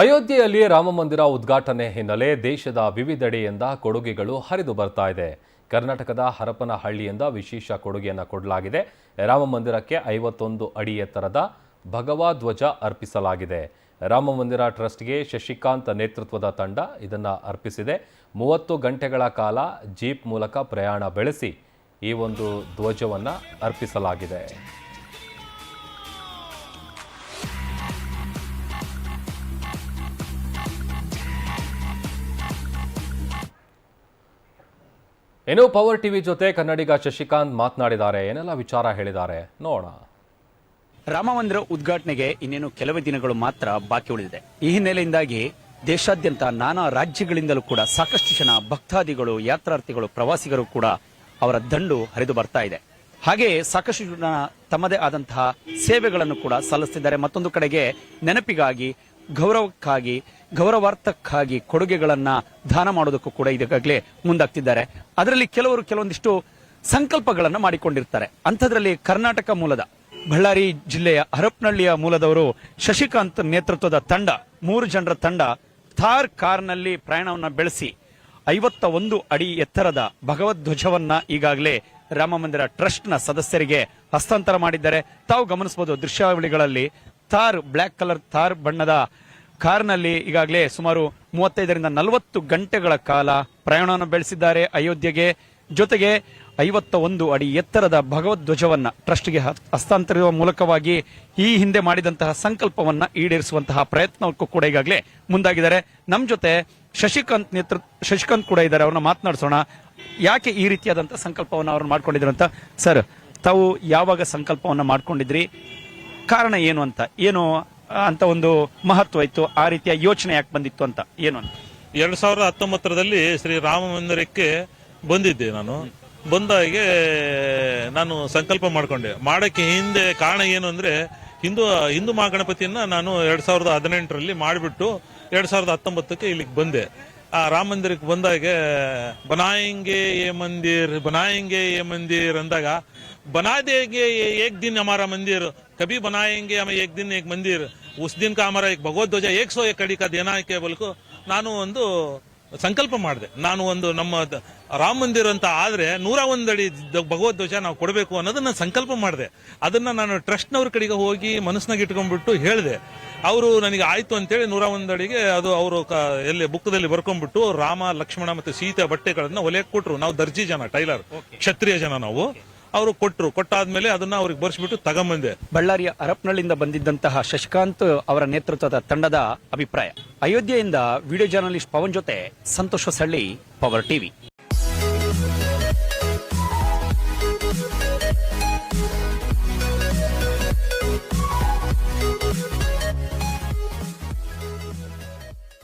ಅಯೋಧ್ಯೆಯಲ್ಲಿ ರಾಮಮಂದಿರ ಉದ್ಘಾಟನೆ ಹಿನ್ನೆಲೆ ದೇಶದ ವಿವಿಧೆಡೆಯಿಂದ ಕೊಡುಗೆಗಳು ಹರಿದು ಬರ್ತಾ ಇದೆ. ಕರ್ನಾಟಕದ ಹರಪನಹಳ್ಳಿಯಿಂದ ವಿಶೇಷ ಕೊಡುಗೆಯನ್ನು ಕೊಡಲಾಗಿದೆ. ರಾಮಮಂದಿರಕ್ಕೆ 51 ಅಡಿ ಎತ್ತರದ ಭಗವಾ ಧ್ವಜ ಅರ್ಪಿಸಲಾಗಿದೆ. ರಾಮಮಂದಿರ ಟ್ರಸ್ಟ್ಗೆ ಶಶಿಕಾಂತ್ ನೇತೃತ್ವದ ತಂಡ ಇದನ್ನು ಅರ್ಪಿಸಿದೆ. 30 ಗಂಟೆಗಳ ಕಾಲ ಜೀಪ್ ಮೂಲಕ ಪ್ರಯಾಣ ಬೆಳೆಸಿ ಈ ಒಂದು ಧ್ವಜವನ್ನು ಅರ್ಪಿಸಲಾಗಿದೆ. ಇನ್ನು ಪವರ್ ಟಿವಿ ಜೊತೆ ಕನ್ನಡಿಗ ಶಶಿಕಾಂತ್ ಮಾತನಾಡಿದ್ದಾರೆ. ಏನೆಲ್ಲ ವಿಚಾರ ಹೇಳಿದ್ದಾರೆ ನೋಡೋಣ. ರಾಮಮಂದಿರ ಉದ್ಘಾಟನೆಗೆ ಇನ್ನೇನು ಕೆಲವೇ ದಿನಗಳು ಮಾತ್ರ ಬಾಕಿ ಉಳಿದಿದೆ. ಈ ಹಿನ್ನೆಲೆಯಿಂದಾಗಿ ದೇಶಾದ್ಯಂತ ನಾನಾ ರಾಜ್ಯಗಳಿಂದಲೂ ಕೂಡ ಸಾಕಷ್ಟು ಜನ ಭಕ್ತಾದಿಗಳು, ಯಾತ್ರಾರ್ಥಿಗಳು, ಪ್ರವಾಸಿಗರು ಕೂಡ ಅವರ ದಂಡು ಹರಿದು ಬರ್ತಾ ಇದೆ. ಹಾಗೆ ಸಾಕಷ್ಟು ಜನ ತಮ್ಮದೇ ಆದಂತಹ ಸೇವೆಗಳನ್ನು ಕೂಡ ಸಲ್ಲಿಸುತ್ತಿದ್ದಾರೆ. ಮತ್ತೊಂದು ಕಡೆಗೆ ನೆನಪಿಗಾಗಿ, ಗೌರವಕ್ಕಾಗಿ, ಗೌರವಾರ್ಥಕ್ಕಾಗಿ ಕೊಡುಗೆಗಳನ್ನ ದಾನ ಮಾಡೋದಕ್ಕೂ ಕೂಡ ಇದಕ್ಕಾಗಲೇ ಮುಂದಾಗ್ತಿದ್ದಾರೆ. ಅದರಲ್ಲಿ ಕೆಲವೊಂದಿಷ್ಟು ಸಂಕಲ್ಪಗಳನ್ನ ಮಾಡಿಕೊಂಡಿರ್ತಾರೆ. ಅಂಥದ್ರಲ್ಲಿ ಕರ್ನಾಟಕ ಮೂಲದ ಬಳ್ಳಾರಿ ಜಿಲ್ಲೆಯ ಹರಪನಹಳ್ಳಿಯ ಮೂಲದವರು ಶಶಿಕಾಂತ್ ನೇತೃತ್ವದ ತಂಡ, 3 ಜನರ ತಂಡ ಥಾರ್ ಕಾರ್ನಲ್ಲಿ ಪ್ರಯಾಣವನ್ನ ಬೆಳೆಸಿ 51 ಅಡಿ ಎತ್ತರದ ಭಗವಧ್ವಜವನ್ನ ಈಗಾಗಲೇ ರಾಮಮಂದಿರ ಟ್ರಸ್ಟ್ನ ಸದಸ್ಯರಿಗೆ ಹಸ್ತಾಂತರ ಮಾಡಿದ್ದಾರೆ. ತಾವು ಗಮನಿಸಬಹುದು ದೃಶ್ಯಾವಳಿಗಳಲ್ಲಿ ಥಾರ್, ಬ್ಲಾಕ್ ಕಲರ್ ಥಾರ್ ಬಣ್ಣದ ಕಾರ್ನಲ್ಲಿ ಈಗಾಗಲೇ ಸುಮಾರು 35ರಿಂದ 40 ಗಂಟೆಗಳ ಕಾಲ ಪ್ರಯಾಣವನ್ನು ಬೆಳೆಸಿದ್ದಾರೆ ಅಯೋಧ್ಯೆಗೆ. ಜೊತೆಗೆ 51 ಅಡಿ ಎತ್ತರದ ಭಗವಧ್ವಜವನ್ನ ಟ್ರಸ್ಟ್ಗೆ ಹಸ್ತಾಂತರಿಸುವ ಮೂಲಕವಾಗಿ ಈ ಹಿಂದೆ ಮಾಡಿದಂತಹ ಸಂಕಲ್ಪವನ್ನ ಈಡೇರಿಸುವಂತಹ ಪ್ರಯತ್ನಕ್ಕೂ ಕೂಡ ಈಗಾಗಲೇ ಮುಂದಾಗಿದ್ದಾರೆ. ನಮ್ಮ ಜೊತೆ ಶಶಿಕಾಂತ್ ಕೂಡ ಇದ್ದಾರೆ. ಅವ್ರನ್ನ ಮಾತನಾಡಿಸೋಣ. ಯಾಕೆ ಈ ರೀತಿಯಾದಂತಹ ಸಂಕಲ್ಪವನ್ನು ಅವ್ರನ್ನ ಮಾಡ್ಕೊಂಡಿದ್ರು ಅಂತ. ಸರ್, ತಾವು ಯಾವಾಗ ಸಂಕಲ್ಪವನ್ನ ಮಾಡ್ಕೊಂಡಿದ್ರಿ, ಕಾರಣ ಏನು ಅಂತ ಒಂದು ಮಹತ್ವ ಇತ್ತು, ಆ ರೀತಿಯ ಯೋಚನೆ ಯಾಕೆ ಬಂದಿತ್ತು ಅಂತ ಏನು ಅಂತ? 2019ರಲ್ಲಿ ಶ್ರೀ ರಾಮ ಮಂದಿರಕ್ಕೆ ಬಂದಿದ್ದೆ. ಬಂದಾಗೆ ನಾನು ಸಂಕಲ್ಪ ಮಾಡಕ್ಕೆ ಹಿಂದೆ ಕಾರಣ ಏನು ಅಂದ್ರೆ ಹಿಂದೂ ಮಹಾಗಣಪತಿಯನ್ನ ನಾನು 2018ರಲ್ಲಿ ಮಾಡಿಬಿಟ್ಟು 2019ಕ್ಕೆ ಇಲ್ಲಿಗೆ ಬಂದೆ. ಆ ರಾಮ ಮಂದಿರಕ್ಕೆ ಬಂದಾಗೆ ಬನಾಯಂಗೆ ಏ ಮಂದಿರ್ ಅಂದಾಗ बना देंगे एक दिन हमारा मंदिर, कभी बनाएंगे हमें एक दिन एक मंदिर, उस दिन का हमारा एक भगवत ध्वजा 101 ಅಡಿ का देना है बोलको ನಾನು ಒಂದು ಸಂಕಲ್ಪ ಮಾಡಿದೆ. ನಮ್ಮ ರಾಮ ಮಂದಿರ ಅಂತ ಆದ್ರೆ 101 ಅಡಿ ಭಗವತ್ ಧ್ವಜ ನಾವು ಕೊಡಬೇಕು ಅನ್ನೋದನ್ನ ಸಂಕಲ್ಪ ಮಾಡಿದೆ. ಅದನ್ನ ನಾನು ಟ್ರಸ್ಟ್ನವ್ರ ಕಡೆಗೆ ಹೋಗಿ ಮನಸ್ಸಿನಾಗ ಇಟ್ಕೊಂಡ್ಬಿಟ್ಟು ಹೇಳಿದೆ. ಅವರು ನನಗೆ ಆಯ್ತು ಅಂತೇಳಿ 101 ಅಡಿಗೆ ಅದು ಅವರು ಎಲ್ಲಿ ಬುಕ್ಕದಲ್ಲಿ ಬರ್ಕೊಂಡ್ಬಿಟ್ಟು ರಾಮ, ಲಕ್ಷ್ಮಣ ಮತ್ತೆ ಸೀತೆ ಬಟ್ಟೆಗಳನ್ನ ಹೊಲೆಯಕ್ಕೆ ಕೊಟ್ರು. ನಾವು ದರ್ಜಿ ಜನ, ಟೈಲರ್, ಕ್ಷತ್ರಿಯ ಜನ ನಾವು. ಅವರು ಕೊಟ್ಟಾದ್ಮೇಲೆ ಅದನ್ನ ಅವ್ರಿಗೆ ಬರ್ಸ್ಬಿಟ್ಟು ತಗೊಂಬಂದೆ. ಬಳ್ಳಾರಿಯ ಹರಪನಹಳ್ಳಿಯಿಂದ ಬಂದಿದ್ದಂತಹ ಶಶಿಕಾಂತ್ ಅವರ ನೇತೃತ್ವದ ತಂಡದ ಅಭಿಪ್ರಾಯ. ಅಯೋಧ್ಯೆಯಿಂದ ವಿಡಿಯೋ ಜರ್ನಲಿಸ್ಟ್ ಪವನ್ ಜೊತೆ ಸಂತೋಷ್ ಹೊಸಳ್ಳಿ, ಪವರ್ ಟಿವಿ.